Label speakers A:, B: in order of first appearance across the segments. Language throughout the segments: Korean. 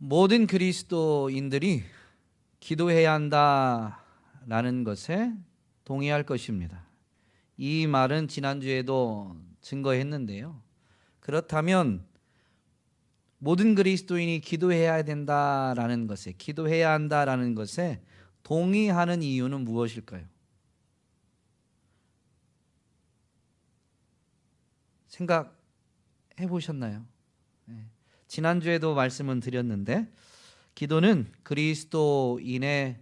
A: 모든 그리스도인들이 기도해야 한다라는 것에 동의할 것입니다. 이 말은 지난주에도 증거했는데요. 그렇다면 모든 그리스도인이 기도해야 된다라는 것에, 기도해야 한다라는 것에 동의하는 이유는 무엇일까요? 생각해 보셨나요? 지난주에도 말씀은 드렸는데 기도는 그리스도인의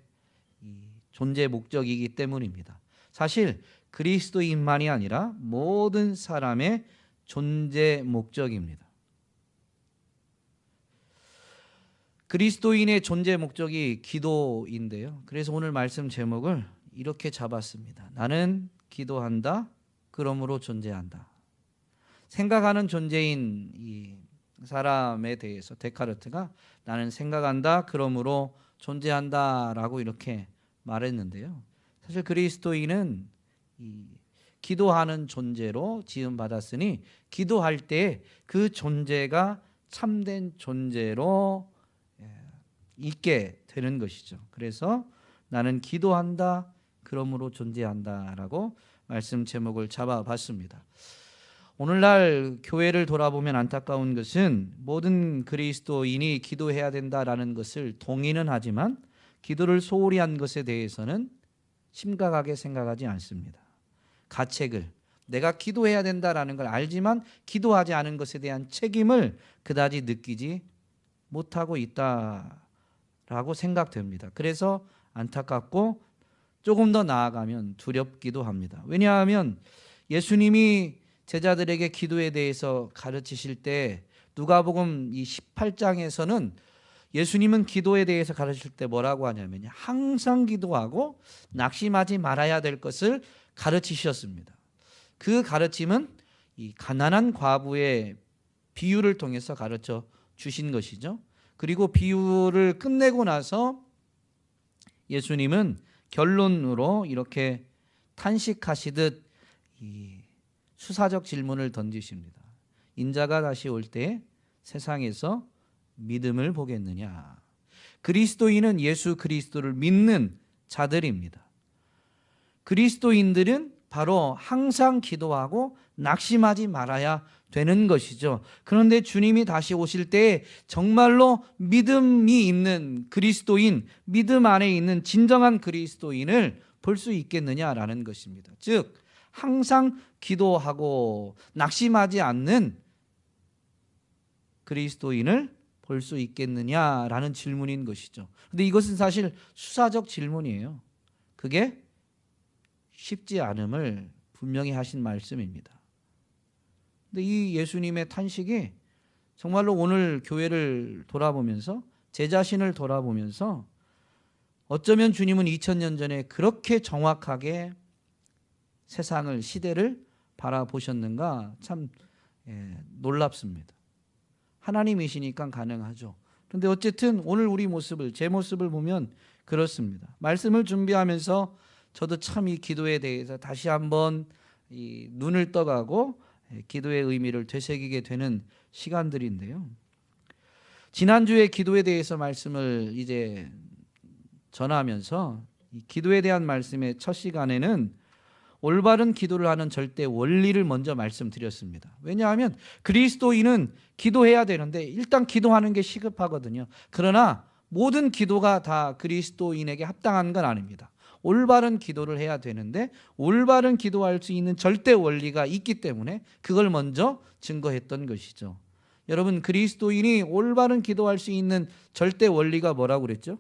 A: 존재 목적이기 때문입니다. 사실 그리스도인만이 아니라 모든 사람의 존재 목적입니다. 그리스도인의 존재 목적이 기도인데요. 그래서 오늘 말씀 제목을 이렇게 잡았습니다. 나는 기도한다, 그러므로 존재한다. 생각하는 존재인 이 사람에 대해서 데카르트가 나는 생각한다, 그러므로 존재한다 라고 이렇게 말했는데요. 사실 그리스도인은 기도하는 존재로 지음받았으니 기도할 때 그 존재가 참된 존재로 있게 되는 것이죠. 그래서 나는 기도한다, 그러므로 존재한다 라고 말씀 제목을 잡아봤습니다. 오늘날 교회를 돌아보면 안타까운 것은 모든 그리스도인이 기도해야 된다라는 것을 동의는 하지만 기도를 소홀히 한 것에 대해서는 심각하게 생각하지 않습니다. 가책을, 내가 기도해야 된다라는 걸 알지만 기도하지 않은 것에 대한 책임을 그다지 느끼지 못하고 있다라고 생각됩니다. 그래서 안타깝고 조금 더 나아가면 두렵기도 합니다. 왜냐하면 예수님이 제자들에게 기도에 대해서 가르치실 때 누가복음 18장에서는 예수님은 기도에 대해서 가르칠 때 뭐라고 하냐면 항상 기도하고 낙심하지 말아야 될 것을 가르치셨습니다. 그 가르침은 이 가난한 과부의 비유를 통해서 가르쳐 주신 것이죠. 그리고 비유를 끝내고 나서 예수님은 결론으로 이렇게 탄식하시듯 수사적 질문을 던지십니다. 인자가 다시 올 때 세상에서 믿음을 보겠느냐? 그리스도인은 예수 그리스도를 믿는 자들입니다. 그리스도인들은 바로 항상 기도하고 낙심하지 말아야 되는 것이죠. 그런데 주님이 다시 오실 때 정말로 믿음이 있는 그리스도인, 믿음 안에 있는 진정한 그리스도인을 볼 수 있겠느냐라는 것입니다. 즉 항상 기도하고 낙심하지 않는 그리스도인을 볼 수 있겠느냐라는 질문인 것이죠. 그런데 이것은 사실 수사적 질문이에요. 그게 쉽지 않음을 분명히 하신 말씀입니다. 근데 이 예수님의 탄식이 정말로 오늘 교회를 돌아보면서 제 자신을 돌아보면서 어쩌면 주님은 2000년 전에 그렇게 정확하게 세상을, 시대를 바라보셨는가 참 놀랍습니다. 하나님이시니까 가능하죠. 그런데 어쨌든 오늘 우리 모습을, 제 모습을 보면 그렇습니다. 말씀을 준비하면서 저도 참 이 기도에 대해서 다시 한번 이 눈을 떠가고 기도의 의미를 되새기게 되는 시간들인데요. 지난주에 기도에 대해서 말씀을 이제 전하면서 이 기도에 대한 말씀의 첫 시간에는 올바른 기도를 하는 절대 원리를 먼저 말씀드렸습니다. 왜냐하면 그리스도인은 기도해야 되는데 일단 기도하는 게 시급하거든요. 그러나 모든 기도가 다 그리스도인에게 합당한 건 아닙니다. 올바른 기도를 해야 되는데 올바른 기도할 수 있는 절대 원리가 있기 때문에 그걸 먼저 증거했던 것이죠. 여러분, 그리스도인이 올바른 기도할 수 있는 절대 원리가 뭐라고 그랬죠?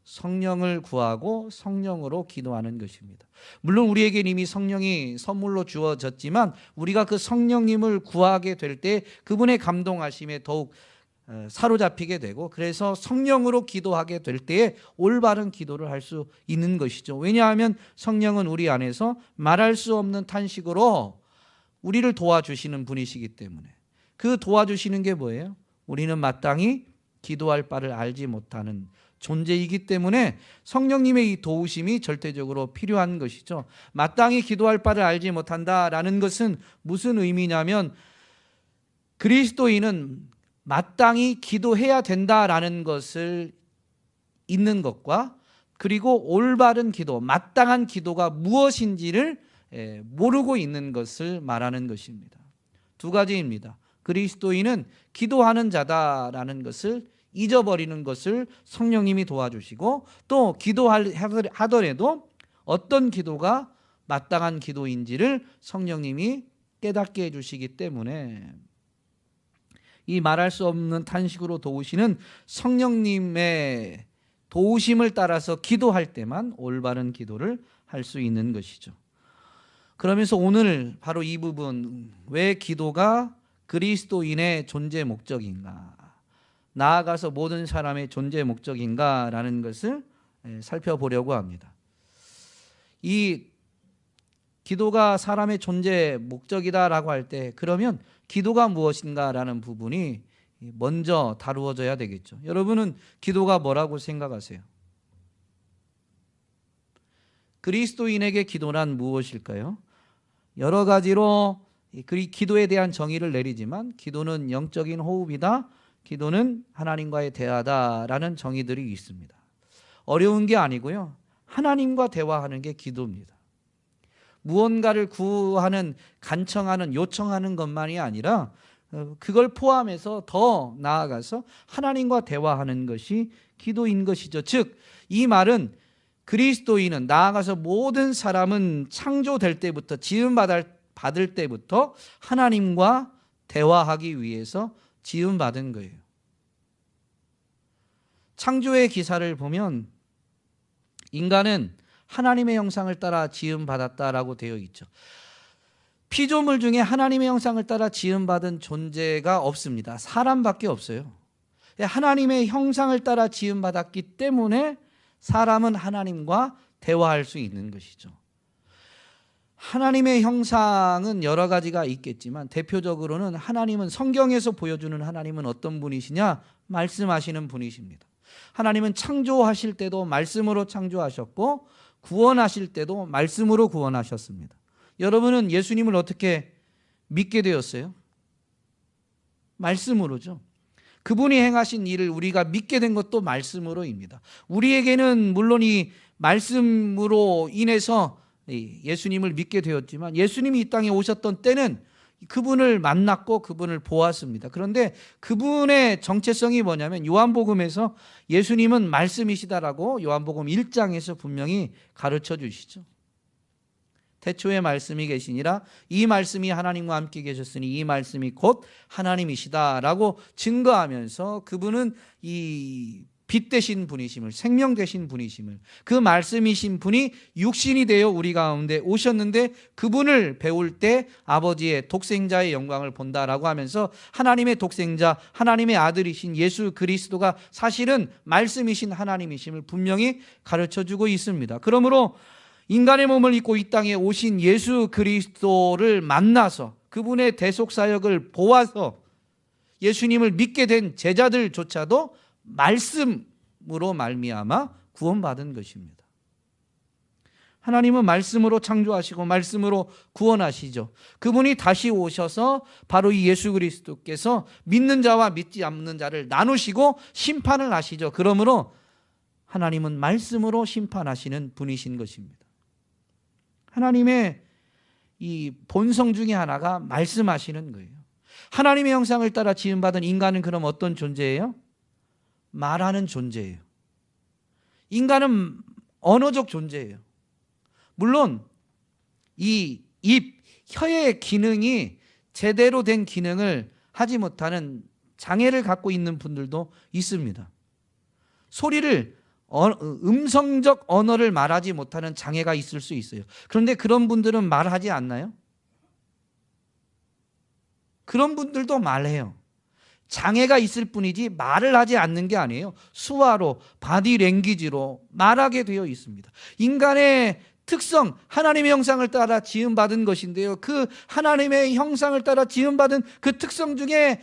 A: 성령을 구하고 성령으로 기도하는 것입니다. 물론 우리에게 이미 성령이 선물로 주어졌지만 우리가 그 성령님을 구하게 될 때 그분의 감동하심에 더욱 사로잡히게 되고 그래서 성령으로 기도하게 될 때에 올바른 기도를 할 수 있는 것이죠. 왜냐하면 성령은 우리 안에서 말할 수 없는 탄식으로 우리를 도와주시는 분이시기 때문에. 그 도와주시는 게 뭐예요? 우리는 마땅히 기도할 바를 알지 못하는 존재이기 때문에 성령님의 이 도우심이 절대적으로 필요한 것이죠. 마땅히 기도할 바를 알지 못한다라는 것은 무슨 의미냐면 그리스도인은 마땅히 기도해야 된다라는 것을 있는 것과 그리고 올바른 기도, 마땅한 기도가 무엇인지를 모르고 있는 것을 말하는 것입니다. 두 가지입니다. 그리스도인은 기도하는 자다라는 것을 잊어버리는 것을 성령님이 도와주시고, 또 기도하더라도 어떤 기도가 마땅한 기도인지를 성령님이 깨닫게 해주시기 때문에 이 말할 수 없는 탄식으로 도우시는 성령님의 도우심을 따라서 기도할 때만 올바른 기도를 할 수 있는 것이죠. 그러면서 오늘 바로 이 부분, 왜 기도가 그리스도인의 존재 목적인가, 나아가서 모든 사람의 존재 목적인가 라는 것을 살펴보려고 합니다. 이 기도가 사람의 존재 목적이다라고 할 때, 그러면 기도가 무엇인가 라는 부분이 먼저 다루어져야 되겠죠. 여러분은 기도가 뭐라고 생각하세요? 그리스도인에게 기도란 무엇일까요? 여러 가지로 기도에 대한 정의를 내리지만, 기도는 영적인 호흡이다, 기도는 하나님과의 대화다라는 정의들이 있습니다. 어려운 게 아니고요, 하나님과 대화하는 게 기도입니다. 무언가를 구하는, 간청하는, 요청하는 것만이 아니라 그걸 포함해서 더 나아가서 하나님과 대화하는 것이 기도인 것이죠. 즉, 이 말은 그리스도인은, 나아가서 모든 사람은 창조될 때부터, 지음받을 때부터 하나님과 대화하기 위해서 지음받은 거예요. 창조의 기사를 보면 인간은 하나님의 형상을 따라 지음받았다라고 되어 있죠. 피조물 중에 하나님의 형상을 따라 지음받은 존재가 없습니다. 사람밖에 없어요. 하나님의 형상을 따라 지음받았기 때문에 사람은 하나님과 대화할 수 있는 것이죠. 하나님의 형상은 여러 가지가 있겠지만, 대표적으로는 하나님은, 성경에서 보여주는 하나님은 어떤 분이시냐? 말씀하시는 분이십니다. 하나님은 창조하실 때도 말씀으로 창조하셨고, 구원하실 때도 말씀으로 구원하셨습니다. 여러분은 예수님을 어떻게 믿게 되었어요? 말씀으로죠. 그분이 행하신 일을 우리가 믿게 된 것도 말씀으로입니다. 우리에게는 물론 이 말씀으로 인해서 예수님을 믿게 되었지만, 예수님이 이 땅에 오셨던 때는 그분을 만났고 그분을 보았습니다. 그런데 그분의 정체성이 뭐냐면, 요한복음에서 예수님은 말씀이시다라고 요한복음 1장에서 분명히 가르쳐 주시죠. 태초에 말씀이 계시니라, 이 말씀이 하나님과 함께 계셨으니 이 말씀이 곧 하나님이시다라고 증거하면서, 그분은 이 빛 되신 분이심을, 생명 되신 분이심을, 그 말씀이신 분이 육신이 되어 우리 가운데 오셨는데, 그분을 배울 때 아버지의 독생자의 영광을 본다라고 하면서, 하나님의 독생자, 하나님의 아들이신 예수 그리스도가 사실은 말씀이신 하나님이심을 분명히 가르쳐주고 있습니다. 그러므로 인간의 몸을 입고 이 땅에 오신 예수 그리스도를 만나서 그분의 대속사역을 보아서 예수님을 믿게 된 제자들조차도 말씀으로 말미암아 구원받은 것입니다. 하나님은 말씀으로 창조하시고 말씀으로 구원하시죠. 그분이 다시 오셔서 바로 이 예수 그리스도께서 믿는 자와 믿지 않는 자를 나누시고 심판을 하시죠. 그러므로 하나님은 말씀으로 심판하시는 분이신 것입니다. 하나님의 이 본성 중에 하나가 말씀하시는 거예요. 하나님의 형상을 따라 지음받은 인간은 그럼 어떤 존재예요? 말하는 존재예요. 인간은 언어적 존재예요. 물론 이 입, 혀의 기능이 제대로 된 기능을 하지 못하는 장애를 갖고 있는 분들도 있습니다. 소리를, 음성적 언어를 말하지 못하는 장애가 있을 수 있어요. 그런데 그런 분들은 말하지 않나요? 그런 분들도 말해요. 장애가 있을 뿐이지 말을 하지 않는 게 아니에요. 수화로, 바디랭귀지로 말하게 되어 있습니다. 인간의 특성, 하나님의 형상을 따라 지음받은 것인데요, 그 하나님의 형상을 따라 지음받은 그 특성 중에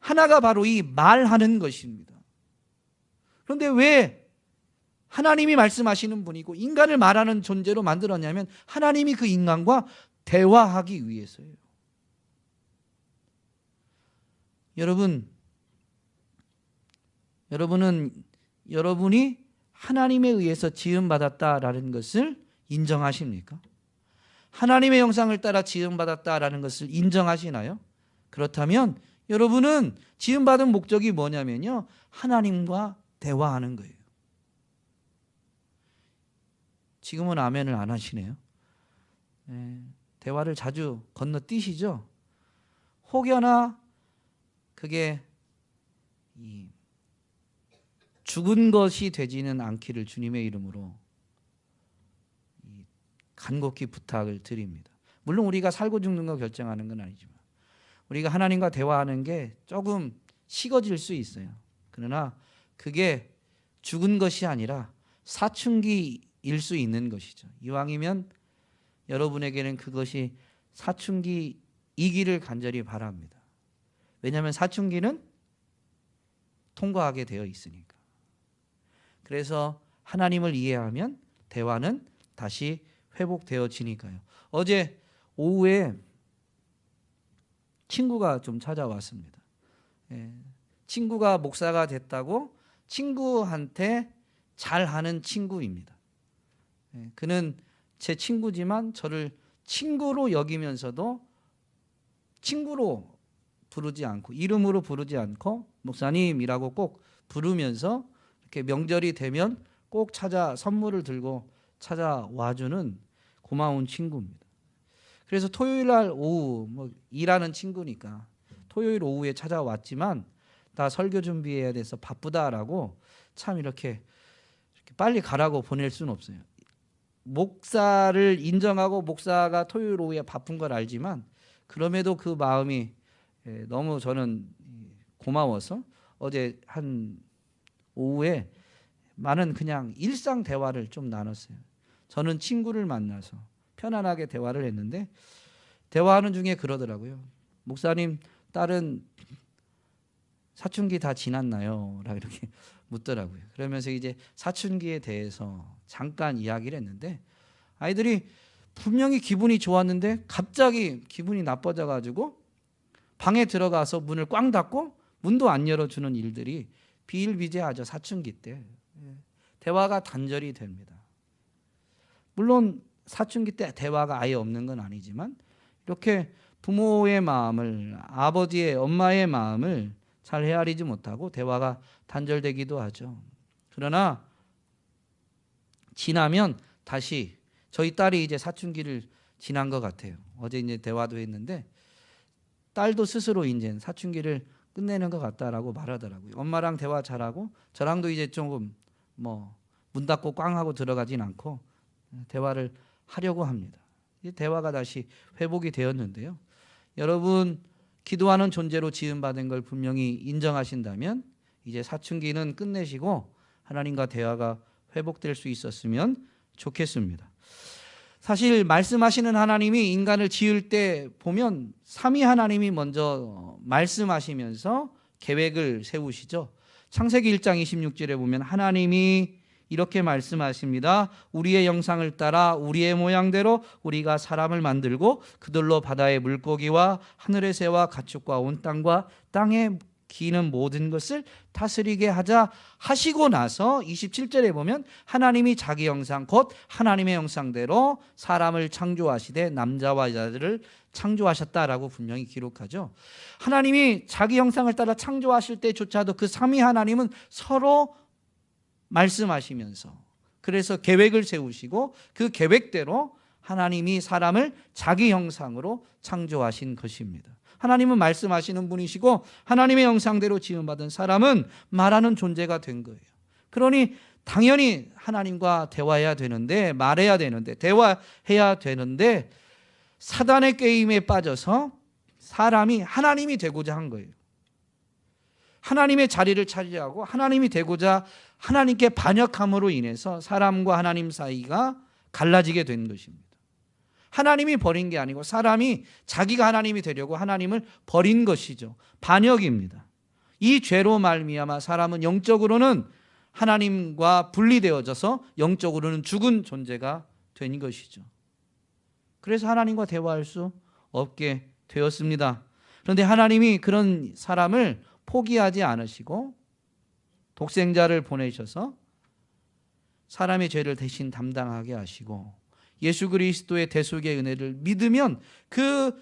A: 하나가 바로 이 말하는 것입니다. 그런데 왜 하나님이 말씀하시는 분이고 인간을 말하는 존재로 만들었냐면, 하나님이 그 인간과 대화하기 위해서예요. 여러분, 여러분이 하나님에 의해서 지음받았다라는 것을 인정하십니까? 하나님의 형상을 따라 지음받았다라는 것을 인정하시나요? 그렇다면 여러분은 지음받은 목적이 뭐냐면요, 하나님과 대화하는 거예요. 지금은 아멘을 안 하시네요. 대화를 자주 건너뛰시죠? 혹여나 그게 죽은 것이 되지는 않기를 주님의 이름으로 간곡히 부탁을 드립니다. 물론 우리가 살고 죽는 거 결정하는 건 아니지만 우리가 하나님과 대화하는 게 조금 식어질 수 있어요. 그러나 그게 죽은 것이 아니라 사춘기일 수 있는 것이죠. 이왕이면 여러분에게는 그것이 사춘기이기를 간절히 바랍니다. 왜냐하면 사춘기는 통과하게 되어 있으니까. 그래서 하나님을 이해하면 대화는 다시 회복되어지니까요. 어제 오후에 친구가 좀 찾아왔습니다. 친구가 목사가 됐다고 친구한테 잘하는 친구입니다. 그는 제 친구지만 저를 친구로 여기면서도 친구로 부르지 않고, 이름으로 부르지 않고 목사님이라고 꼭 부르면서 이렇게 명절이 되면 꼭 선물을 들고 찾아와주는 고마운 친구입니다. 그래서 토요일 날 오후, 일하는 친구니까 토요일 오후에 찾아왔지만 나 설교 준비해야 돼서 바쁘다라고 참 이렇게 빨리 가라고 보낼 수는 없어요. 목사를 인정하고 목사가 토요일 오후에 바쁜 걸 알지만 그럼에도 그 마음이 너무 저는 고마워서 어제 한 오후에 많은 그냥 일상 대화를 좀 나눴어요. 저는 친구를 만나서 편안하게 대화를 했는데 대화하는 중에 그러더라고요. 목사님, 딸은 사춘기 다 지났나요? 라고 이렇게 묻더라고요. 그러면서 이제 사춘기에 대해서 잠깐 이야기를 했는데 아이들이 분명히 기분이 좋았는데 갑자기 기분이 나빠져 가지고 방에 들어가서 문을 꽝 닫고 문도 안 열어주는 일들이 비일비재하죠. 사춘기 때. 대화가 단절이 됩니다. 물론 사춘기 때 대화가 아예 없는 건 아니지만 이렇게 부모의 마음을, 아버지의, 엄마의 마음을 잘 헤아리지 못하고 대화가 단절되기도 하죠. 그러나 지나면 다시, 저희 딸이 이제 사춘기를 지난 것 같아요. 어제 이제 대화도 했는데 딸도 스스로 이제 사춘기를 끝내는 것 같다라고 말하더라고요. 엄마랑 대화 잘하고 저랑도 이제 조금 문 닫고 꽝 하고 들어가진 않고 대화를 하려고 합니다. 대화가 다시 회복이 되었는데요. 여러분, 기도하는 존재로 지음받은 걸 분명히 인정하신다면 이제 사춘기는 끝내시고 하나님과 대화가 회복될 수 있었으면 좋겠습니다. 사실 말씀하시는 하나님이 인간을 지을 때 보면 삼위 하나님이 먼저 말씀하시면서 계획을 세우시죠. 창세기 1장 26절에 보면 하나님이 이렇게 말씀하십니다. 우리의 형상을 따라 우리의 모양대로 우리가 사람을 만들고 그들로 바다의 물고기와 하늘의 새와 가축과 온 땅과 땅에 기는 모든 것을 다스리게 하자 하시고 나서 27절에 보면 하나님이 자기 형상 곧 하나님의 형상대로 사람을 창조하시되 남자와 여자들을 창조하셨다라고 분명히 기록하죠. 하나님이 자기 형상을 따라 창조하실 때조차도 그 삼위 하나님은 서로 말씀하시면서 그래서 계획을 세우시고 그 계획대로 하나님이 사람을 자기 형상으로 창조하신 것입니다. 하나님은 말씀하시는 분이시고 하나님의 형상대로 지음받은 사람은 말하는 존재가 된 거예요. 그러니 당연히 하나님과 대화해야 되는데, 말해야 되는데, 대화해야 되는데 사단의 게임에 빠져서 사람이 하나님이 되고자 한 거예요. 하나님의 자리를 차지하고 하나님이 되고자 하나님께 반역함으로 인해서 사람과 하나님 사이가 갈라지게 된 것입니다. 하나님이 버린 게 아니고 사람이 자기가 하나님이 되려고 하나님을 버린 것이죠. 반역입니다. 이 죄로 말미암아 사람은 영적으로는 하나님과 분리되어져서 영적으로는 죽은 존재가 된 것이죠. 그래서 하나님과 대화할 수 없게 되었습니다. 그런데 하나님이 그런 사람을 포기하지 않으시고 독생자를 보내셔서 사람의 죄를 대신 담당하게 하시고 예수 그리스도의 대속의 은혜를 믿으면 그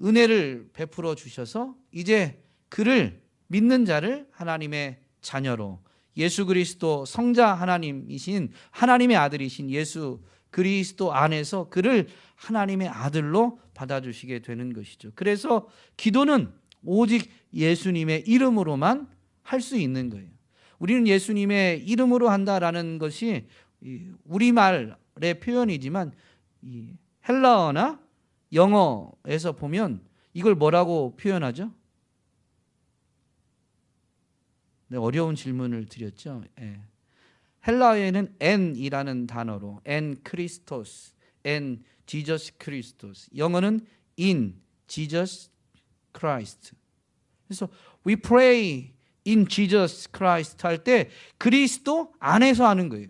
A: 은혜를 베풀어 주셔서 이제 그를 믿는 자를 하나님의 자녀로 예수 그리스도 성자 하나님이신 하나님의 아들이신 예수 그리스도 안에서 그를 하나님의 아들로 받아주시게 되는 것이죠. 그래서 기도는 오직 예수님의 이름으로만 할 수 있는 거예요. 우리는 예수님의 이름으로 한다라는 것이 우리말의 표현이지만 헬라어나 영어에서 보면 이걸 뭐라고 표현하죠? 네, 어려운 질문을 드렸죠. 예. 헬라어에는 en이라는 단어로 en Christos, en Jesus Christos. 영어는 in Jesus Christ. 그래서 we pray in Jesus Christ 할 때 그리스도 안에서 하는 거예요.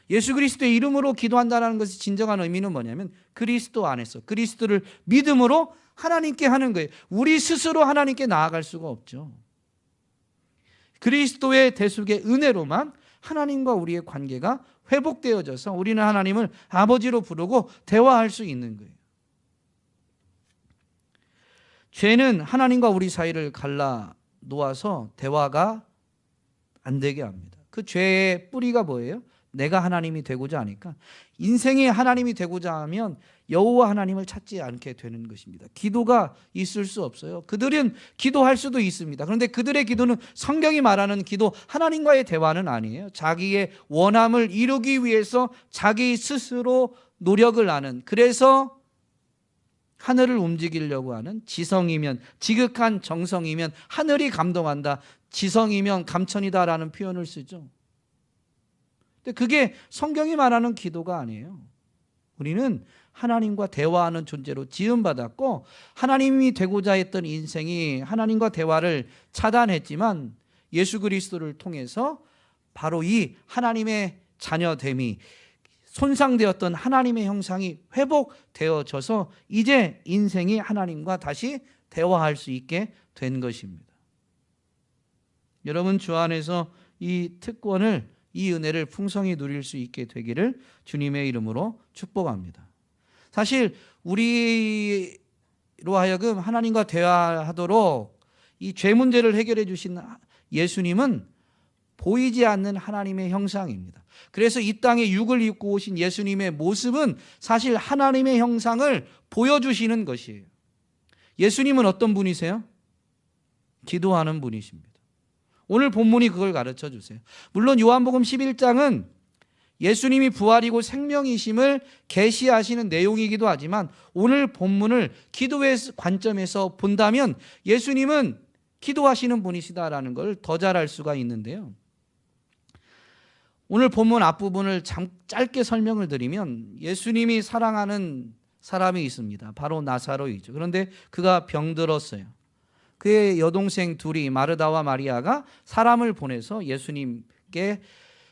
A: 예수 그리스도의 이름으로 기도한다는 것의 진정한 의미는 뭐냐면 그리스도 안에서 그리스도를 믿음으로 하나님께 하는 거예요. 우리 스스로 하나님께 나아갈 수가 없죠. 그리스도의 대속의 은혜로만 하나님과 우리의 관계가 회복되어져서 우리는 하나님을 아버지로 부르고 대화할 수 있는 거예요. 죄는 하나님과 우리 사이를 갈라 놓아서 대화가 안 되게 합니다. 그 죄의 뿌리가 뭐예요? 내가 하나님이 되고자 하니까 인생이 하나님이 되고자 하면 여호와 하나님을 찾지 않게 되는 것입니다. 기도가 있을 수 없어요. 그들은 기도할 수도 있습니다. 그런데 그들의 기도는 성경이 말하는 기도, 하나님과의 대화는 아니에요. 자기의 원함을 이루기 위해서 자기 스스로 노력을 하는, 그래서 하늘을 움직이려고 하는, 지성이면 지극한 정성이면 하늘이 감동한다, 지성이면 감천이다라는 표현을 쓰죠. 근데 그게 성경이 말하는 기도가 아니에요. 우리는 하나님과 대화하는 존재로 지음받았고 하나님이 되고자 했던 인생이 하나님과 대화를 차단했지만 예수 그리스도를 통해서 바로 이 하나님의 자녀됨이, 손상되었던 하나님의 형상이 회복되어져서 이제 인생이 하나님과 다시 대화할 수 있게 된 것입니다. 여러분 주 안에서 이 특권을, 이 은혜를 풍성히 누릴 수 있게 되기를 주님의 이름으로 축복합니다. 사실 우리로 하여금 하나님과 대화하도록 이 죄 문제를 해결해 주신 예수님은 보이지 않는 하나님의 형상입니다. 그래서 이 땅에 육을 입고 오신 예수님의 모습은 사실 하나님의 형상을 보여주시는 것이에요. 예수님은 어떤 분이세요? 기도하는 분이십니다. 오늘 본문이 그걸 가르쳐 주세요. 물론 요한복음 11장은 예수님이 부활이고 생명이심을 계시하시는 내용이기도 하지만 오늘 본문을 기도의 관점에서 본다면 예수님은 기도하시는 분이시다라는 걸 더 잘 알 수가 있는데요. 오늘 본문 앞부분을 짧게 설명을 드리면 예수님이 사랑하는 사람이 있습니다. 바로 나사로이죠. 그런데 그가 병들었어요. 그의 여동생 둘이, 마르다와 마리아가 사람을 보내서 예수님께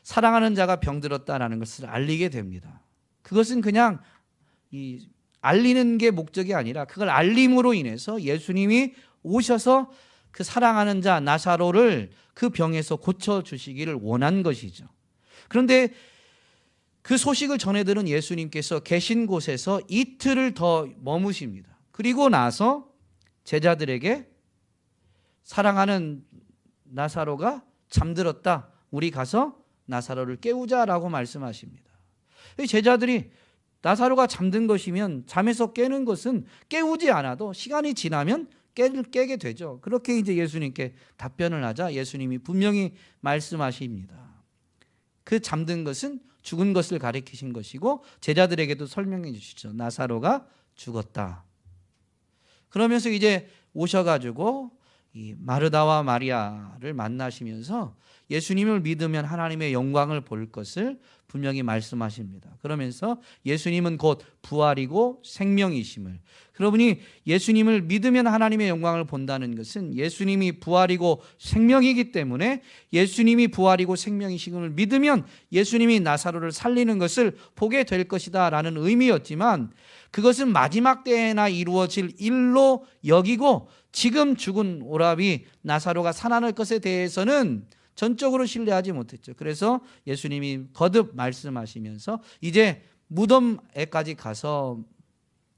A: 사랑하는 자가 병들었다라는 것을 알리게 됩니다. 그것은 그냥 알리는 게 목적이 아니라 그걸 알림으로 인해서 예수님이 오셔서 그 사랑하는 자 나사로를 그 병에서 고쳐주시기를 원한 것이죠. 그런데 그 소식을 전해 들은 예수님께서 계신 곳에서 이틀을 더 머무십니다. 그리고 나서 제자들에게 사랑하는 나사로가 잠들었다, 우리 가서 나사로를 깨우자라고 말씀하십니다. 제자들이 나사로가 잠든 것이면, 잠에서 깨는 것은 깨우지 않아도 시간이 지나면 깨게 되죠. 그렇게 이제 예수님께 답변을 하자 예수님이 분명히 말씀하십니다. 그 잠든 것은 죽은 것을 가리키신 것이고 제자들에게도 설명해 주시죠. 나사로가 죽었다. 그러면서 이제 오셔가지고 이 마르다와 마리아를 만나시면서 예수님을 믿으면 하나님의 영광을 볼 것을 분명히 말씀하십니다. 그러면서 예수님은 곧 부활이고 생명이심을, 그러니 예수님을 믿으면 하나님의 영광을 본다는 것은 예수님이 부활이고 생명이기 때문에 예수님이 부활이고 생명이심을 믿으면 예수님이 나사로를 살리는 것을 보게 될 것이다 라는 의미였지만, 그것은 마지막 때에나 이루어질 일로 여기고 지금 죽은 오라비 나사로가 살아날 것에 대해서는 전적으로 신뢰하지 못했죠. 그래서 예수님이 거듭 말씀하시면서 이제 무덤에까지 가서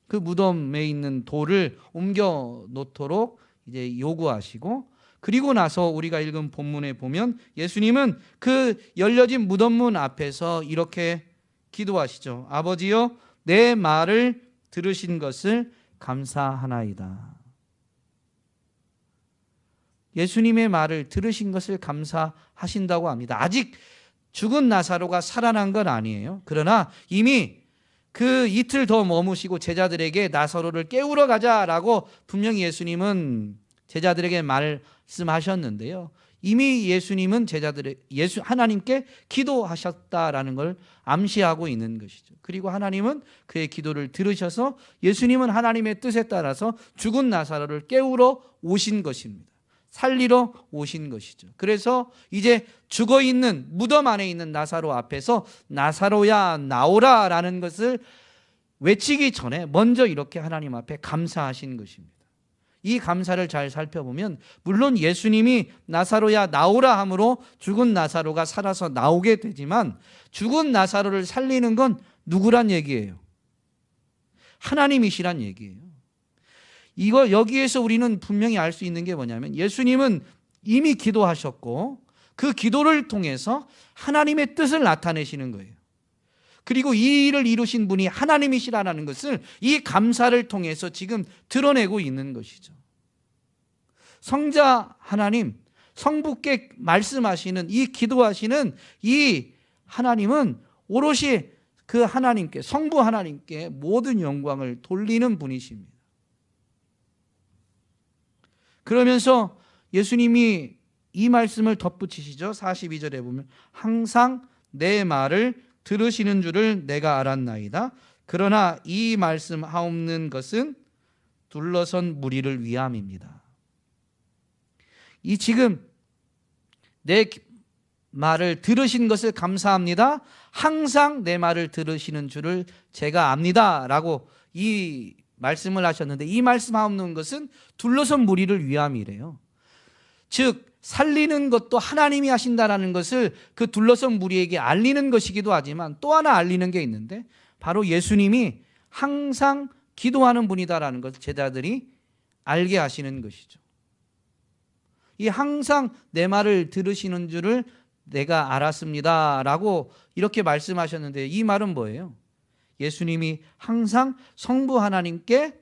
A: 그 무덤에 있는 돌을 옮겨 놓도록 이제 요구하시고, 그리고 나서 우리가 읽은 본문에 보면 예수님은 그 열려진 무덤문 앞에서 이렇게 기도하시죠. 아버지여, 내 말을 들으신 것을 감사하나이다. 예수님의 말을 들으신 것을 감사하신다고 합니다. 아직 죽은 나사로가 살아난 건 아니에요. 그러나 이미 그 이틀 더 머무시고 제자들에게 나사로를 깨우러 가자라고 분명히 예수님은 제자들에게 말씀하셨는데요. 이미 예수님은 하나님께 기도하셨다라는 걸 암시하고 있는 것이죠. 그리고 하나님은 그의 기도를 들으셔서 예수님은 하나님의 뜻에 따라서 죽은 나사로를 깨우러 오신 것입니다. 살리러 오신 것이죠. 그래서 이제 죽어있는 무덤 안에 있는 나사로 앞에서 나사로야 나오라 라는 것을 외치기 전에 먼저 이렇게 하나님 앞에 감사하신 것입니다. 이 감사를 잘 살펴보면 물론 예수님이 나사로야 나오라 함으로 죽은 나사로가 살아서 나오게 되지만, 죽은 나사로를 살리는 건 누구란 얘기예요? 하나님이시란 얘기예요. 여기에서 우리는 분명히 알 수 있는 게 뭐냐면, 예수님은 이미 기도하셨고 그 기도를 통해서 하나님의 뜻을 나타내시는 거예요. 그리고 이 일을 이루신 분이 하나님이시라는 것을 이 감사를 통해서 지금 드러내고 있는 것이죠. 성자 하나님, 성부께 말씀하시는 이 기도하시는 이 하나님은 오롯이 그 하나님께, 성부 하나님께 모든 영광을 돌리는 분이십니다. 그러면서 예수님이 이 말씀을 덧붙이시죠. 42절에 보면 항상 내 말을 들으시는 줄을 내가 알았나이다. 그러나 이 말씀 하옵는 것은 둘러선 무리를 위함입니다. 이 지금 내 말을 들으신 것을 감사합니다. 항상 내 말을 들으시는 줄을 제가 압니다 라고 이 말씀을 하셨는데, 이 말씀하옵는 것은 둘러선 무리를 위함이래요. 즉 살리는 것도 하나님이 하신다라는 것을 그 둘러선 무리에게 알리는 것이기도 하지만, 또 하나 알리는 게 있는데 바로 예수님이 항상 기도하는 분이다라는 것을 제자들이 알게 하시는 것이죠. 이 항상 내 말을 들으시는 줄을 내가 알았습니다 라고 이렇게 말씀하셨는데, 이 말은 뭐예요? 예수님이 항상 성부 하나님께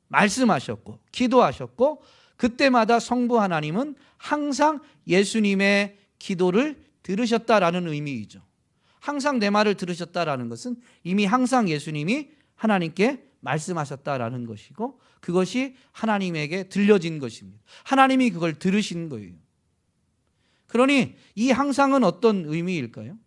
A: 말씀하셨고 기도하셨고, 그때마다 성부 하나님은 항상 예수님의 기도를 들으셨다라는 의미이죠. 항상 내 말을 들으셨다라는 것은 이미 항상 예수님이 하나님께 말씀하셨다라는 것이고, 그것이 하나님에게 들려진 것입니다. 하나님이 그걸 들으신 거예요. 그러니 이 항상은 어떤 의미일까요?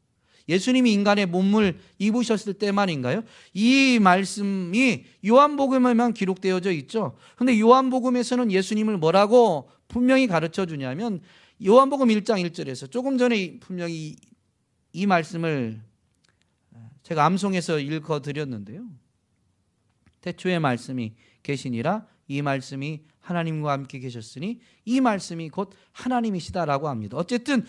A: 예수님이 인간의 몸을 입으셨을 때만인가요? 이 말씀이 요한복음에만 기록되어져 있죠. 그런데 요한복음에서는 예수님을 뭐라고 분명히 가르쳐 주냐면, 요한복음 1장 1절에서 조금 전에 분명히 이 말씀을 제가 암송해서 읽어드렸는데요. 태초에 말씀이 계시니라, 이 말씀이 하나님과 함께 계셨으니 이 말씀이 곧 하나님이시다라고 합니다. 어쨌든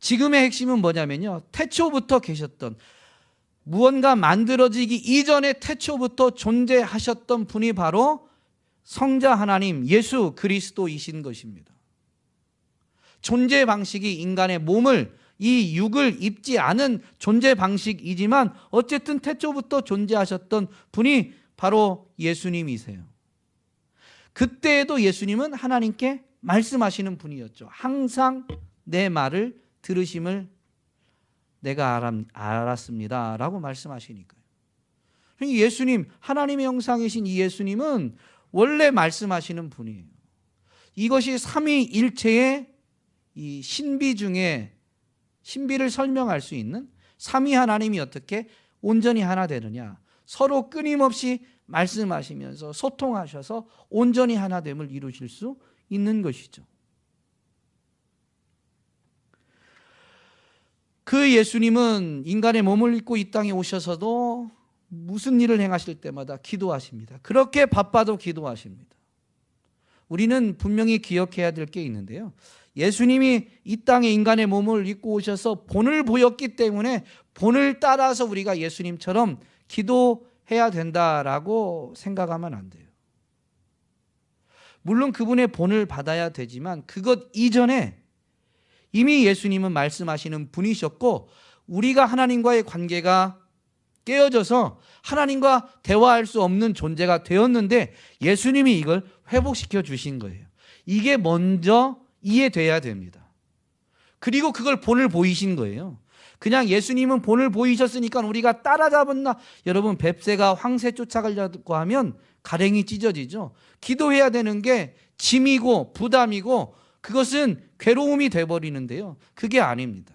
A: 지금의 핵심은 뭐냐면요, 태초부터 계셨던, 무언가 만들어지기 이전에 태초부터 존재하셨던 분이 바로 성자 하나님 예수 그리스도이신 것입니다. 존재 방식이 인간의 몸을, 이 육을 입지 않은 존재 방식이지만 어쨌든 태초부터 존재하셨던 분이 바로 예수님이세요. 그때에도 예수님은 하나님께 말씀하시는 분이었죠. 항상 내 말을 들으심을 내가 알았습니다 라고 말씀하시니까요. 예수님, 하나님의 형상이신 이 예수님은 원래 말씀하시는 분이에요. 이것이 삼위일체의 이 신비 중에 신비를 설명할 수 있는 삼위 하나님이 어떻게 온전히 하나 되느냐, 서로 끊임없이 말씀하시면서 소통하셔서 온전히 하나됨을 이루실 수 있는 것이죠. 그 예수님은 인간의 몸을 입고 이 땅에 오셔서도 무슨 일을 행하실 때마다 기도하십니다. 그렇게 바빠도 기도하십니다. 우리는 분명히 기억해야 될 게 있는데요, 예수님이 이 땅에 인간의 몸을 입고 오셔서 본을 보였기 때문에 본을 따라서 우리가 예수님처럼 기도해야 된다라고 생각하면 안 돼요. 물론 그분의 본을 받아야 되지만 그것 이전에 이미 예수님은 말씀하시는 분이셨고, 우리가 하나님과의 관계가 깨어져서 하나님과 대화할 수 없는 존재가 되었는데 예수님이 이걸 회복시켜 주신 거예요. 이게 먼저 이해돼야 됩니다. 그리고 그걸 본을 보이신 거예요. 그냥 예수님은 본을 보이셨으니까 우리가 따라잡았나? 여러분, 뱁새가 황새 쫓아가려고 하면 가랭이 찢어지죠. 기도해야 되는 게 짐이고 부담이고 그것은 괴로움이 돼버리는데요, 그게 아닙니다.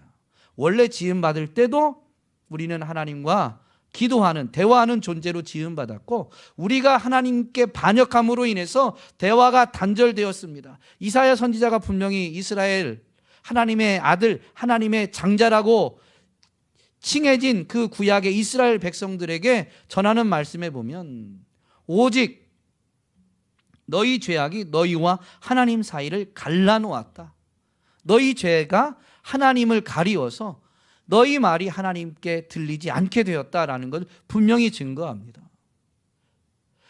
A: 원래 지음받을 때도 우리는 하나님과 기도하는, 대화하는 존재로 지음받았고, 우리가 하나님께 반역함으로 인해서 대화가 단절되었습니다. 이사야 선지자가 분명히 이스라엘, 하나님의 아들, 하나님의 장자라고 칭해진 그 구약의 이스라엘 백성들에게 전하는 말씀에 보면, 오직 너희 죄악이 너희와 하나님 사이를 갈라놓았다. 너희 죄가 하나님을 가리워서 너희 말이 하나님께 들리지 않게 되었다라는 걸 분명히 증거합니다.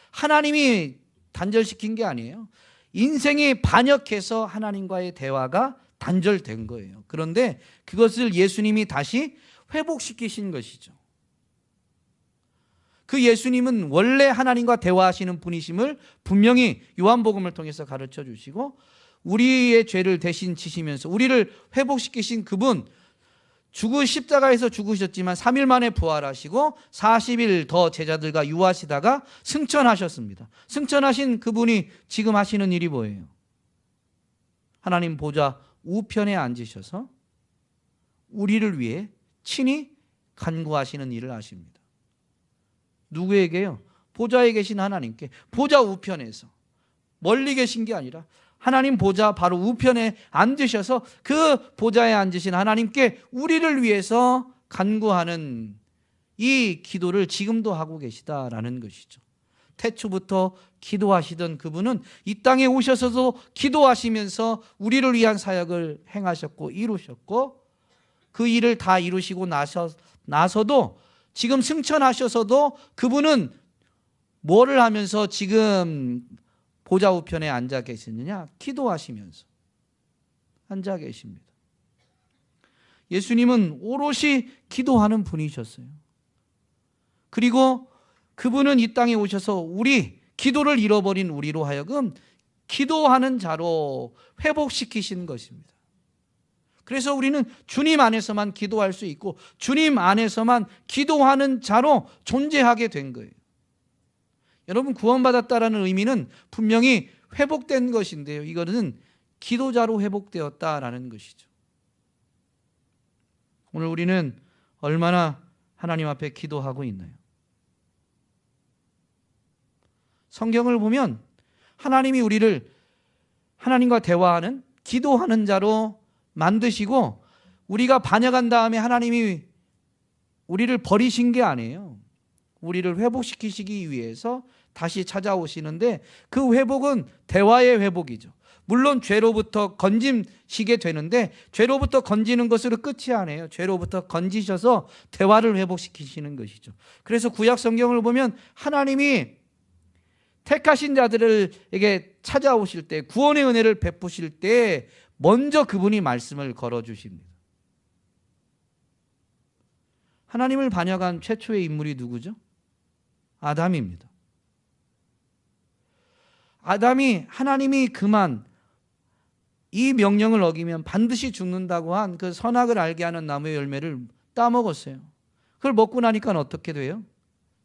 A: 하나님이 단절시킨 게 아니에요. 인생이 반역해서 하나님과의 대화가 단절된 거예요. 그런데 그것을 예수님이 다시 회복시키신 것이죠. 그 예수님은 원래 하나님과 대화하시는 분이심을 분명히 요한복음을 통해서 가르쳐 주시고, 우리의 죄를 대신 지시면서 우리를 회복시키신 그분, 십자가에서 죽으셨지만 3일 만에 부활하시고 40일 더 제자들과 유하시다가 승천하셨습니다. 승천하신 그분이 지금 하시는 일이 뭐예요? 하나님 보좌 우편에 앉으셔서 우리를 위해 친히 간구하시는 일을 하십니다. 누구에게요? 보좌에 계신 하나님께. 보좌 우편에서, 멀리 계신 게 아니라 하나님 보좌 바로 우편에 앉으셔서 그 보좌에 앉으신 하나님께 우리를 위해서 간구하는 이 기도를 지금도 하고 계시다라는 것이죠. 태초부터 기도하시던 그분은 이 땅에 오셔서도 기도하시면서 우리를 위한 사역을 행하셨고 이루셨고, 그 일을 다 이루시고 나서도 지금 승천하셔서도 그분은 뭐를 하면서 지금 보좌 우편에 앉아 계시느냐? 기도하시면서 앉아 계십니다. 예수님은 오롯이 기도하는 분이셨어요. 그리고 그분은 이 땅에 오셔서 기도를 잃어버린 우리로 하여금 기도하는 자로 회복시키신 것입니다. 그래서 우리는 주님 안에서만 기도할 수 있고 주님 안에서만 기도하는 자로 존재하게 된 거예요. 여러분, 구원받았다라는 의미는 분명히 회복된 것인데요, 이거는 기도자로 회복되었다라는 것이죠. 오늘 우리는 얼마나 하나님 앞에 기도하고 있나요? 성경을 보면 하나님이 우리를 하나님과 대화하는, 기도하는 자로 만드시고, 우리가 반역한 다음에 하나님이 우리를 버리신 게 아니에요. 우리를 회복시키시기 위해서 다시 찾아오시는데, 그 회복은 대화의 회복이죠. 물론 죄로부터 건지시게 되는데, 죄로부터 건지는 것으로 끝이 아니에요. 죄로부터 건지셔서 대화를 회복시키시는 것이죠. 그래서 구약 성경을 보면 하나님이 택하신 자들에게 찾아오실 때, 구원의 은혜를 베푸실 때 먼저 그분이 말씀을 걸어주십니다. 하나님을 반역한 최초의 인물이 누구죠? 아담입니다. 아담이 하나님이 그만 이 명령을 어기면 반드시 죽는다고 한 그 선악을 알게 하는 나무의 열매를 따먹었어요. 그걸 먹고 나니까 어떻게 돼요?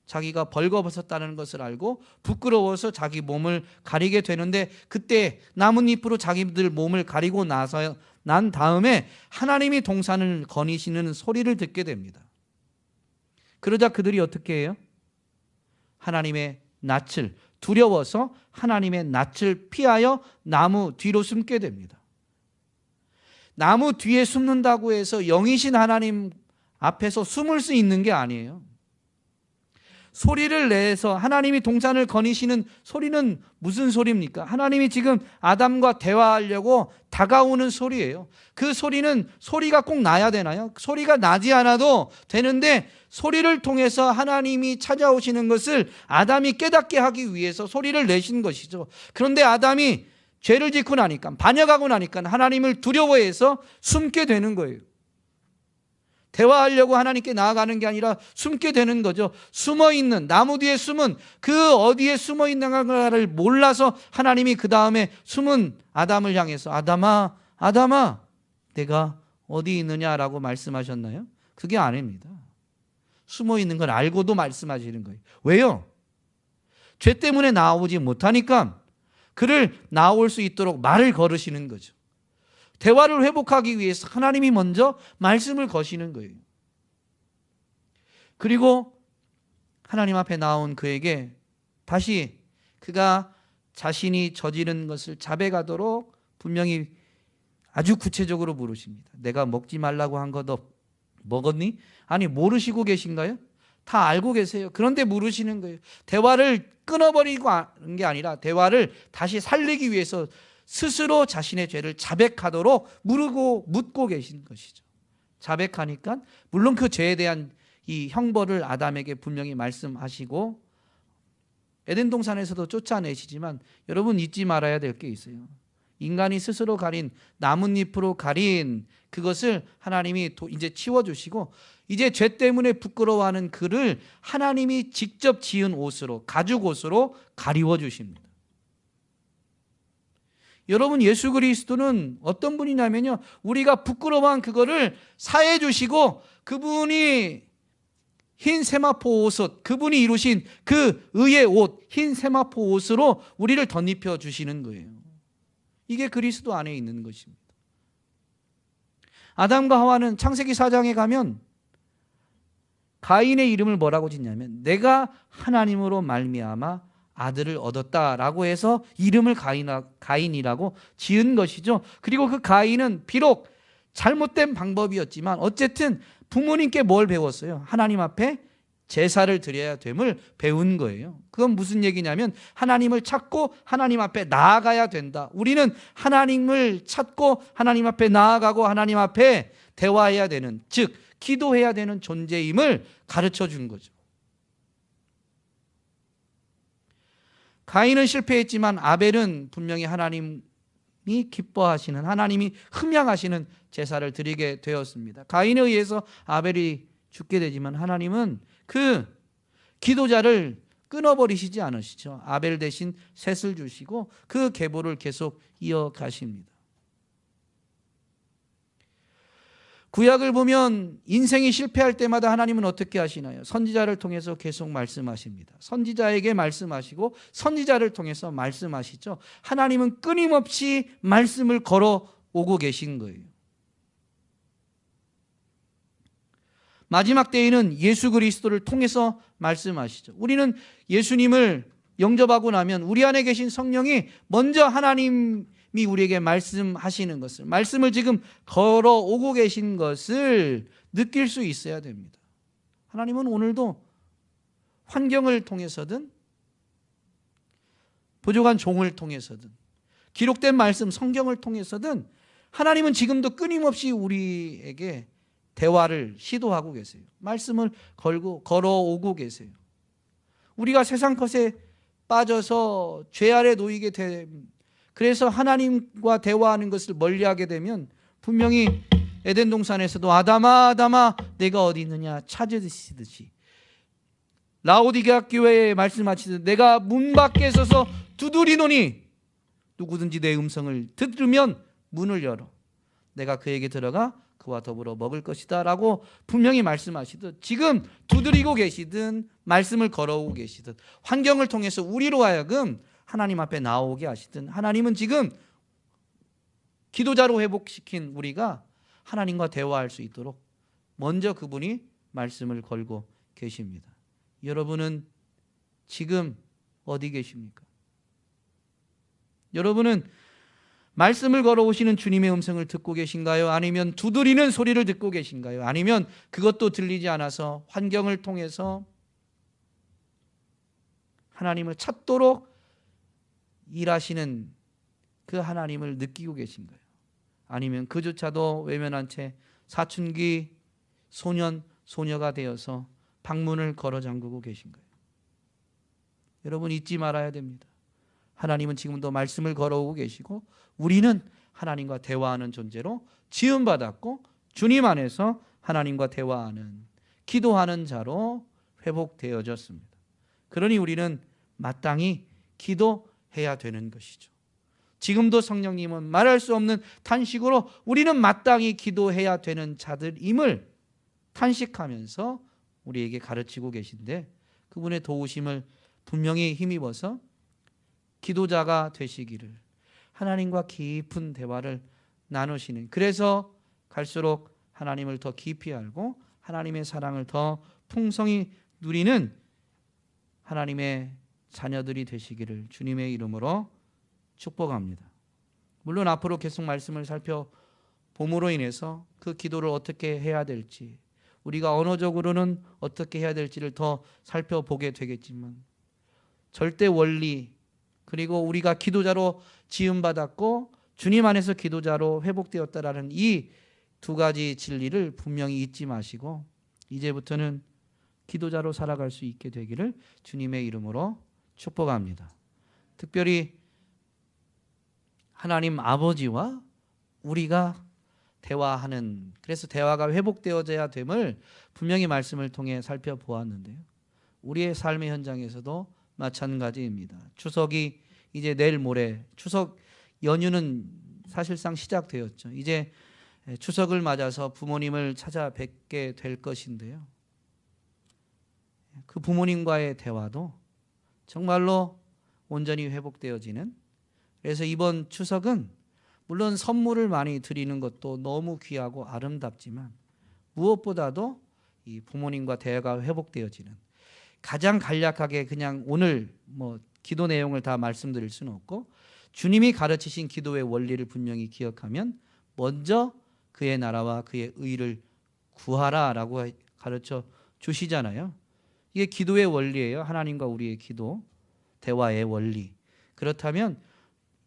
A: 자기가 벌거벗었다는 것을 알고 부끄러워서 자기 몸을 가리게 되는데, 그때 나뭇잎으로 자기들 몸을 가리고 난 다음에 하나님이 동산을 거니시는 소리를 듣게 됩니다. 그러자 그들이 어떻게 해요? 하나님의 낯을, 두려워서 하나님의 낯을 피하여 나무 뒤로 숨게 됩니다. 나무 뒤에 숨는다고 해서 영이신 하나님 앞에서 숨을 수 있는 게 아니에요. 소리를 내서 하나님이 동산을 거니시는 소리는 무슨 소리입니까? 하나님이 지금 아담과 대화하려고 다가오는 소리예요. 그 소리는 소리가 꼭 나야 되나요? 소리가 나지 않아도 되는데, 소리를 통해서 하나님이 찾아오시는 것을 아담이 깨닫게 하기 위해서 소리를 내신 것이죠. 그런데 아담이 죄를 짓고 나니까, 반역하고 나니까 하나님을 두려워해서 숨게 되는 거예요. 대화하려고 하나님께 나아가는 게 아니라 숨게 되는 거죠. 숨어있는, 나무 뒤에 숨은, 그 어디에 숨어 있는가를 몰라서 하나님이 그 다음에 숨은 아담을 향해서 아담아, 아담아, 내가 어디 있느냐라고 말씀하셨나요? 그게 아닙니다. 숨어 있는 걸 알고도 말씀하시는 거예요. 왜요? 죄 때문에 나오지 못하니까 그를 나올 수 있도록 말을 걸으시는 거죠. 대화를 회복하기 위해서 하나님이 먼저 말씀을 거시는 거예요. 그리고 하나님 앞에 나온 그에게 다시 그가 자신이 저지른 것을 자백하도록 분명히 아주 구체적으로 물으십니다. 내가 먹지 말라고 한 거 너 먹었니? 아니, 모르시고 계신가요? 다 알고 계세요. 그런데 물으시는 거예요. 대화를 끊어버리고 하는 게 아니라 대화를 다시 살리기 위해서 스스로 자신의 죄를 자백하도록 묻고 계신 것이죠. 자백하니까 물론 그 죄에 대한 이 형벌을 아담에게 분명히 말씀하시고 에덴 동산에서도 쫓아내시지만, 여러분 잊지 말아야 될 게 있어요. 인간이 스스로 가린, 나뭇잎으로 가린 그것을 하나님이 이제 치워주시고, 이제 죄 때문에 부끄러워하는 그를 하나님이 직접 지은 옷으로, 가죽 옷으로 가리워 주십니다. 여러분, 예수 그리스도는 어떤 분이냐면요, 우리가 부끄러워한 그거를 사해 주시고, 그분이 흰 세마포 옷, 그분이 이루신 그 의의 옷, 흰 세마포 옷으로 우리를 덧입혀 주시는 거예요. 이게 그리스도 안에 있는 것입니다. 아담과 하와는 창세기 4장에 가면 가인의 이름을 뭐라고 짓냐면, 내가 하나님으로 말미암아 아들을 얻었다라고 해서 이름을 가인이라고 지은 것이죠. 그리고 그 가인은 비록 잘못된 방법이었지만 어쨌든 부모님께 뭘 배웠어요? 하나님 앞에 제사를 드려야 됨을 배운 거예요. 그건 무슨 얘기냐면 하나님을 찾고 하나님 앞에 나아가야 된다. 우리는 하나님을 찾고 하나님 앞에 나아가고 하나님 앞에 대화해야 되는, 즉 기도해야 되는 존재임을 가르쳐 준 거죠. 가인은 실패했지만 아벨은 분명히 하나님이 기뻐하시는, 하나님이 흠양하시는 제사를 드리게 되었습니다. 가인에 의해서 아벨이 죽게 되지만 하나님은 그 기도자를 끊어버리시지 않으시죠. 아벨 대신 셋을 주시고 그 계보를 계속 이어가십니다. 구약을 보면 인생이 실패할 때마다 하나님은 어떻게 하시나요? 선지자를 통해서 계속 말씀하십니다. 선지자에게 말씀하시고 선지자를 통해서 말씀하시죠. 하나님은 끊임없이 말씀을 걸어오고 계신 거예요. 마지막 때에는 예수 그리스도를 통해서 말씀하시죠. 우리는 예수님을 영접하고 나면 우리 안에 계신 성령이 먼저 하나님이 우리에게 말씀하시는 것을, 말씀을 지금 걸어오고 계신 것을 느낄 수 있어야 됩니다. 하나님은 오늘도 환경을 통해서든 부족한 종을 통해서든 기록된 말씀 성경을 통해서든 하나님은 지금도 끊임없이 우리에게 대화를 시도하고 계세요. 말씀을 걸어오고 계세요. 우리가 세상 것에 빠져서 죄 아래 놓이게 되면, 그래서 하나님과 대화하는 것을 멀리하게 되면 분명히 에덴 동산에서도 아담아 아담아 내가 어디 있느냐 찾으시듯이, 라오디게아 교회에 말씀하시듯 내가 문 밖에 서서 두드리노니 누구든지 내 음성을 들으면 문을 열어 내가 그에게 들어가 그와 더불어 먹을 것이다 라고 분명히 말씀하시듯, 지금 두드리고 계시든 말씀을 걸어오고 계시든 환경을 통해서 우리로 하여금 하나님 앞에 나오게 하시든, 하나님은 지금 기도자로 회복시킨 우리가 하나님과 대화할 수 있도록 먼저 그분이 말씀을 걸고 계십니다. 여러분은 지금 어디 계십니까? 여러분은 말씀을 걸어오시는 주님의 음성을 듣고 계신가요? 아니면 두드리는 소리를 듣고 계신가요? 아니면 그것도 들리지 않아서 환경을 통해서 하나님을 찾도록 일하시는 그 하나님을 느끼고 계신가요? 아니면 그조차도 외면한 채 사춘기 소년, 소녀가 되어서 방문을 걸어 잠그고 계신가요? 여러분 잊지 말아야 됩니다. 하나님은 지금도 말씀을 걸어오고 계시고 우리는 하나님과 대화하는 존재로 지음받았고 주님 안에서 하나님과 대화하는, 기도하는 자로 회복되어졌습니다. 그러니 우리는 마땅히 기도해야 되는 것이죠. 지금도 성령님은 말할 수 없는 탄식으로 우리는 마땅히 기도해야 되는 자들임을 탄식하면서 우리에게 가르치고 계신데, 그분의 도우심을 분명히 힘입어서 기도자가 되시기를, 하나님과 깊은 대화를 나누시는, 그래서 갈수록 하나님을 더 깊이 알고 하나님의 사랑을 더 풍성히 누리는 하나님의 자녀들이 되시기를 주님의 이름으로 축복합니다. 물론 앞으로 계속 말씀을 살펴봄으로 인해서 그 기도를 어떻게 해야 될지, 우리가 언어적으로는 어떻게 해야 될지를 더 살펴보게 되겠지만, 절대 원리, 그리고 우리가 기도자로 지음받았고 주님 안에서 기도자로 회복되었다라는 이 두 가지 진리를 분명히 잊지 마시고 이제부터는 기도자로 살아갈 수 있게 되기를 주님의 이름으로 축복합니다. 특별히 하나님 아버지와 우리가 대화하는, 그래서 대화가 회복되어져야 됨을 분명히 말씀을 통해 살펴보았는데요. 우리의 삶의 현장에서도 마찬가지입니다. 추석이 이제 내일 모레, 추석 연휴는 사실상 시작되었죠. 이제 추석을 맞아서 부모님을 찾아뵙게 될 것인데요. 그 부모님과의 대화도 정말로 온전히 회복되어지는, 그래서 이번 추석은 물론 선물을 많이 드리는 것도 너무 귀하고 아름답지만 무엇보다도 이 부모님과 대화가 회복되어지는, 가장 간략하게 그냥 오늘 기도 내용을 다 말씀드릴 수는 없고 주님이 가르치신 기도의 원리를 분명히 기억하면 먼저 그의 나라와 그의 의를 구하라라고 가르쳐 주시잖아요. 이게 기도의 원리예요. 하나님과 우리의 기도, 대화의 원리. 그렇다면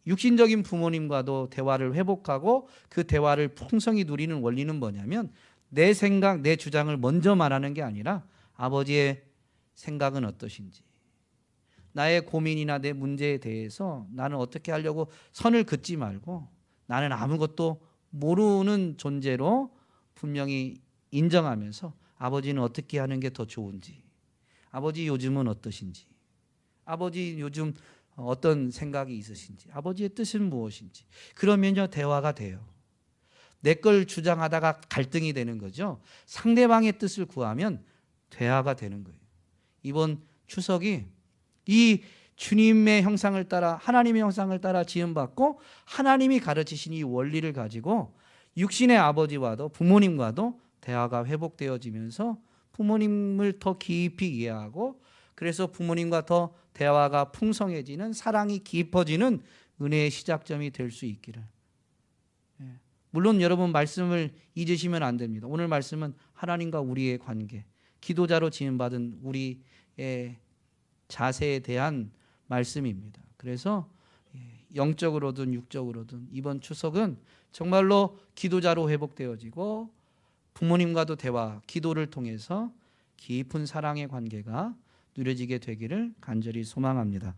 A: 육신적인 부모님과도 대화를 회복하고 그 대화를 풍성히 누리는 원리는 뭐냐면, 내 생각, 내 주장을 먼저 말하는 게 아니라 아버지의 생각은 어떠신지, 나의 고민이나 내 문제에 대해서 나는 어떻게 하려고 선을 긋지 말고 나는 아무것도 모르는 존재로 분명히 인정하면서 아버지는 어떻게 하는 게 더 좋은지, 아버지 요즘은 어떠신지, 아버지 요즘 어떤 생각이 있으신지, 아버지의 뜻은 무엇인지, 그러면요 대화가 돼요. 내 걸 주장하다가 갈등이 되는 거죠. 상대방의 뜻을 구하면 대화가 되는 거예요. 이번 추석이 이 주님의 형상을 따라, 하나님의 형상을 따라 지음받고 하나님이 가르치신 이 원리를 가지고 육신의 아버지와도 부모님과도 대화가 회복되어지면서 부모님을 더 깊이 이해하고, 그래서 부모님과 더 대화가 풍성해지는, 사랑이 깊어지는 은혜의 시작점이 될 수 있기를. 물론 여러분 말씀을 잊으시면 안 됩니다. 오늘 말씀은 하나님과 우리의 관계, 기도자로 지음받은 우리의 자세에 대한 말씀입니다. 그래서 영적으로든 육적으로든 이번 추석은 정말로 기도자로 회복되어지고 부모님과도 대화, 기도를 통해서 깊은 사랑의 관계가 누려지게 되기를 간절히 소망합니다.